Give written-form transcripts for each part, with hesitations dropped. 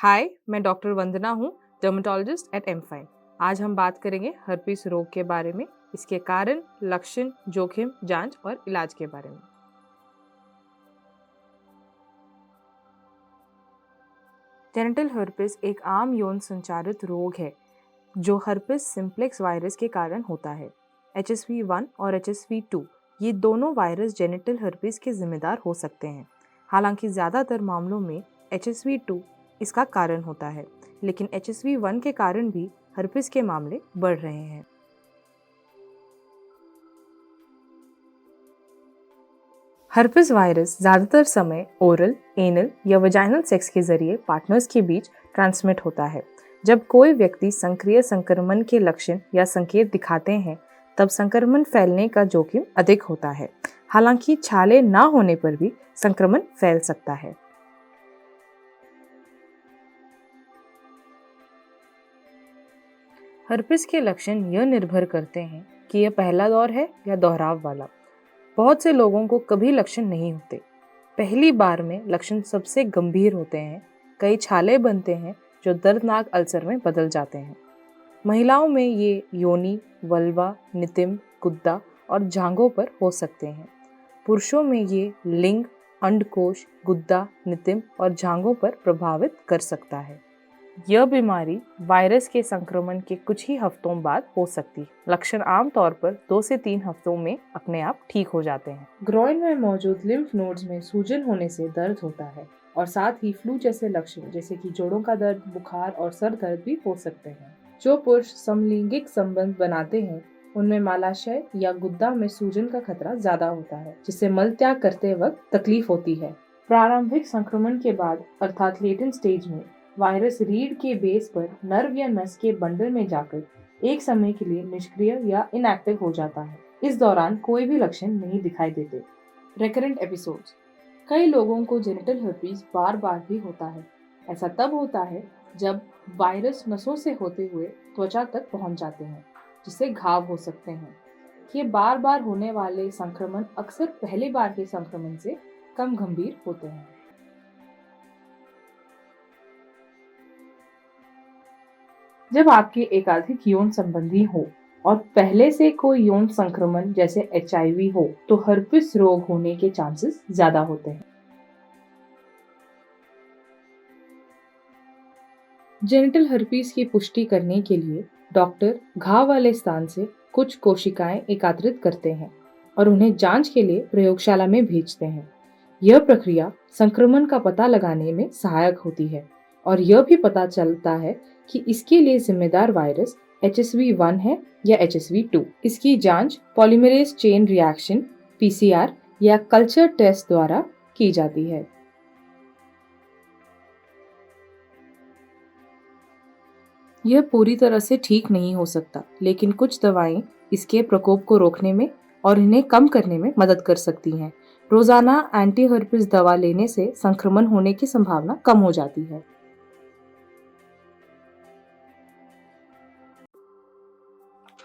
हाय, मैं डॉक्टर वंदना हूँ, dermatologist eight am fine. आज हम बात करेंगे हर्पीस रोग के बारे में, इसके कारण, लक्षण, जोखिम, जांच और इलाज के बारे में। जेनिटल हर्पिस एक आम यौन संचारित रोग है जो हर्पिस सिम्प्लेक्स वायरस के कारण होता है। HSV1 और HSV2 ये दोनों वायरस जेनिटल हर्पिस के जिम्मेदार हो सकते हैं। हालांकि ज़्यादातर मामलों में HSV2 इसका कारण होता है, लेकिन HSV1 के कारण भी हर्पिस के मामले बढ़ रहे हैं। हर्पिस वायरस ज़्यादातर समय ओरल, एनल या वजाइनल सेक्स के जरिए पार्टनर्स के बीच ट्रांसमिट होता है। जब कोई व्यक्ति सक्रिय संक्रमण के लक्षण या संकेत दिखाते हैं, तब संक्रमण फैलने का जोखिम अधिक होता है। हालांकि छाले ना होने पर भी संक्रमण फैल सकता है। हर्पिस के लक्षण यह निर्भर करते हैं कि यह पहला दौर है या दोहराव वाला। बहुत से लोगों को कभी लक्षण नहीं होते। पहली बार में लक्षण सबसे गंभीर होते हैं। कई छाले बनते हैं जो दर्दनाक अल्सर में बदल जाते हैं। महिलाओं में ये योनि, वल्वा, नितिम, गुद्दा और जांघों पर हो सकते हैं। पुरुषों में ये लिंग, अंडकोश, गुद्दा, नितिम और जांघों पर प्रभावित कर सकता है। यह बीमारी वायरस के संक्रमण के कुछ ही हफ्तों बाद हो सकती है। लक्षण आमतौर पर 2 से 3 हफ्तों में अपने आप ठीक हो जाते हैं। ग्रॉइन में मौजूद लिम्फ नोड्स में सूजन होने से दर्द होता है और साथ ही फ्लू जैसे लक्षण जैसे कि जोड़ों का दर्द, बुखार और सर दर्द भी हो सकते हैं। जो पुरुष समलैंगिक संबंध बनाते हैं उनमें मालाशय या गुद्दा में सूजन का खतरा ज्यादा होता है, जिससे मल त्याग करते वक्त तकलीफ होती है। प्रारंभिक संक्रमण के बाद अर्थात लेटेंट स्टेज में वायरस रीढ़ के बेस पर नर्व या नस के बंडल में जाकर एक समय के लिए निष्क्रिय या इनएक्टिव हो जाता है। इस दौरान कोई भी लक्षण नहीं दिखाई देते। Recurrent episodes. कई लोगों को जेनिटल हर्पीस बार बार भी होता है। ऐसा तब होता है जब वायरस नसों से होते हुए त्वचा तक पहुंच जाते हैं, जिससे घाव हो सकते हैं। ये बार बार होने वाले संक्रमण अक्सर पहली बार के संक्रमण से कम गंभीर होते हैं। जब आपके एकाधिक यौन संबंधी हो और पहले से कोई यौन संक्रमण जैसे HIV हो, तो हर्पिस रोग होने के चांसेस ज्यादा होते हैं। जेनिटल हर्पीस की पुष्टि करने के लिए डॉक्टर घाव वाले स्थान से कुछ कोशिकाएं एकत्रित करते हैं और उन्हें जांच के लिए प्रयोगशाला में भेजते हैं। यह प्रक्रिया संक्रमण का पता लगाने में सहायक होती है और यह भी पता चलता है कि इसके लिए जिम्मेदार वायरस HSV1 है या HSV2। इसकी जांच पॉलीमरेज चेन रिएक्शन PCR या कल्चर टेस्ट द्वारा की जाती है। यह पूरी तरह से ठीक नहीं हो सकता, लेकिन कुछ दवाएं इसके प्रकोप को रोकने में और इन्हें कम करने में मदद कर सकती हैं। रोजाना एंटी हर्पिस दवा लेने से संक्रमण होने की संभावना कम हो जाती है।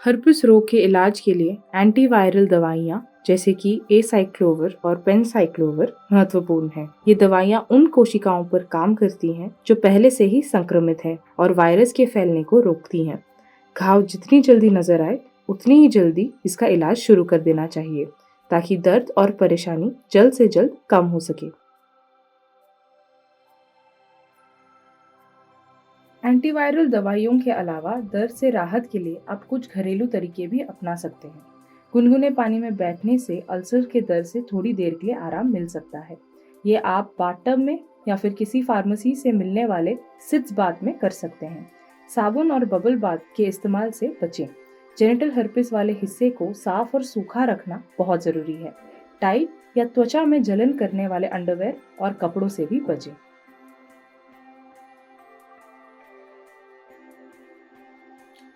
हर्पिस रोग के इलाज के लिए एंटीवायरल दवाइयाँ जैसे कि एसाइक्लोवर और पेनसाइक्लोवर महत्वपूर्ण है। ये दवाइयाँ उन कोशिकाओं पर काम करती हैं जो पहले से ही संक्रमित है और वायरस के फैलने को रोकती हैं। घाव जितनी जल्दी नजर आए उतनी ही जल्दी इसका इलाज शुरू कर देना चाहिए, ताकि दर्द और परेशानी जल्द से जल्द कम हो सके। एंटीवायरल दवाइयों के अलावा दर्द से राहत के लिए आप कुछ घरेलू तरीके भी अपना सकते हैं। गुनगुने पानी में बैठने से अल्सर के दर्द से थोड़ी देर के लिए आराम मिल सकता है। ये आप बाथटब में या फिर किसी फार्मेसी से मिलने वाले सिट्स बाथ में कर सकते हैं। साबुन और बबल बाथ के इस्तेमाल से बचें। जेनिटल हर्पिस वाले हिस्से को साफ और सूखा रखना बहुत जरूरी है। टाइट या त्वचा में जलन करने वाले अंडरवेयर और कपड़ों से भी बचें।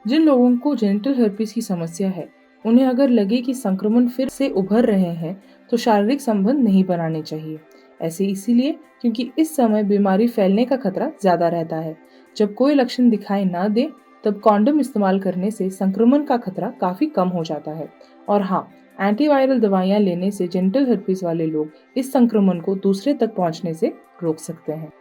जिन लोगों को जेनिटल हर्पिस की समस्या है, उन्हें अगर लगे कि संक्रमण फिर से उभर रहे हैं, तो शारीरिक संबंध नहीं बनाने चाहिए। ऐसे इसीलिए क्योंकि इस समय बीमारी फैलने का खतरा ज्यादा रहता है। जब कोई लक्षण दिखाई ना दे, तब कॉन्डोम इस्तेमाल करने से संक्रमण का खतरा काफी कम हो जाता है। और हाँ, एंटीवायरल दवाइयाँ लेने से जेनिटल हर्पिस वाले लोग इस संक्रमण को दूसरे तक पहुँचने से रोक सकते हैं।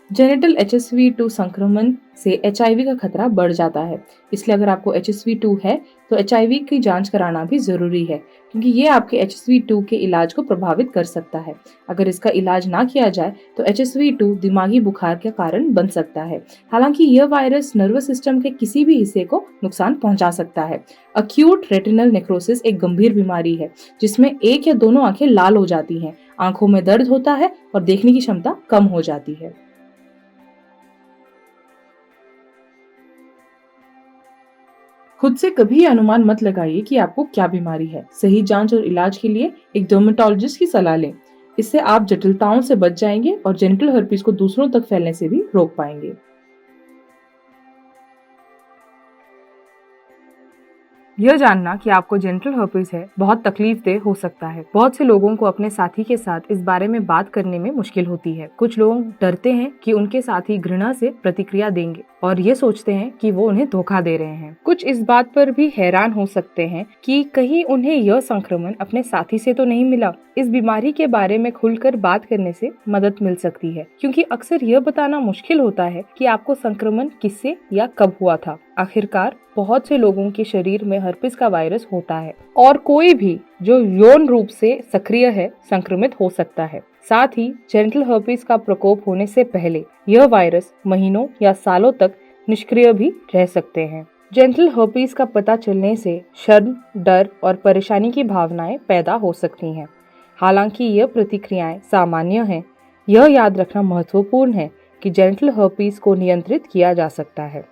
जेनिटल HSV-2 संक्रमण से HIV का खतरा बढ़ जाता है। इसलिए अगर आपको HSV-2 है तो HIV की जांच कराना भी जरूरी है, क्योंकि ये आपके HSV-2 के इलाज को प्रभावित कर सकता है। अगर इसका इलाज ना किया जाए तो HSV-2 दिमागी बुखार के कारण बन सकता है। हालांकि यह वायरस नर्वस सिस्टम के किसी भी हिस्से को नुकसान पहुंचा सकता है। अक्यूट रेटिनल नेक्रोसिस एक गंभीर बीमारी है जिसमें एक या दोनों आंखें लाल हो जाती हैं, आंखों में दर्द होता है और देखने की क्षमता कम हो जाती है। खुद से कभी अनुमान मत लगाइए कि आपको क्या बीमारी है। सही जांच और इलाज के लिए एक डर्मेटोलॉजिस्ट की सलाह लें। इससे आप जटिलताओं से बच जाएंगे और जेनिटल हर्पीस को दूसरों तक फैलने से भी रोक पाएंगे। यह जानना कि आपको जेनिटल हर्पीस है बहुत तकलीफदेह हो सकता है। बहुत से लोगों को अपने साथी के साथ इस बारे में बात करने में मुश्किल होती है। कुछ लोग डरते हैं कि उनके साथी घृणा से प्रतिक्रिया देंगे और ये सोचते हैं कि वो उन्हें धोखा दे रहे हैं। कुछ इस बात पर भी हैरान हो सकते हैं कि कहीं उन्हें यह संक्रमण अपने साथी से तो नहीं मिला। इस बीमारी के बारे में खुलकर बात करने से मदद मिल सकती है, क्योंकि अक्सर यह बताना मुश्किल होता है कि आपको संक्रमण किससे या कब हुआ था। आखिरकार बहुत से लोगों के शरीर में हर्पिस का वायरस होता है और कोई भी जो यौन रूप से सक्रिय है संक्रमित हो सकता है। साथ ही जेनिटल हर्पिस का प्रकोप होने से पहले यह वायरस महीनों या सालों तक निष्क्रिय भी रह सकते हैं। जेनिटल हर्पिस का पता चलने से शर्म, डर और परेशानी की भावनाएं पैदा हो सकती हैं। हालांकि यह प्रतिक्रियाएं सामान्य हैं, यह याद रखना महत्वपूर्ण है कि जेनिटल हर्पीस को नियंत्रित किया जा सकता है।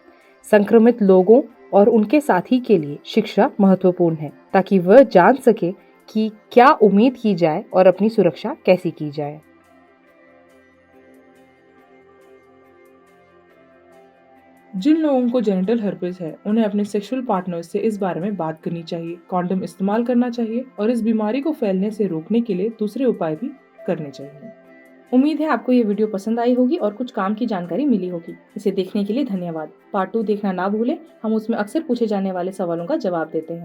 संक्रमित लोगों और उनके साथी के लिए शिक्षा महत्वपूर्ण है, ताकि वह जान सके कि क्या उम्मीद की जाए और अपनी सुरक्षा कैसी की जाए। जिन लोगों को जेनिटल हर्पिस है उन्हें अपने सेक्सुअल पार्टनर से इस बारे में बात करनी चाहिए, कॉन्डोम इस्तेमाल करना चाहिए और इस बीमारी को फैलने से रोकने के लिए दूसरे उपाय भी करने चाहिए। उम्मीद है आपको ये वीडियो पसंद आई होगी और कुछ काम की जानकारी मिली होगी। इसे देखने के लिए धन्यवाद। पार्ट 2 देखना ना भूलें, हम उसमें अक्सर पूछे जाने वाले सवालों का जवाब देते हैं।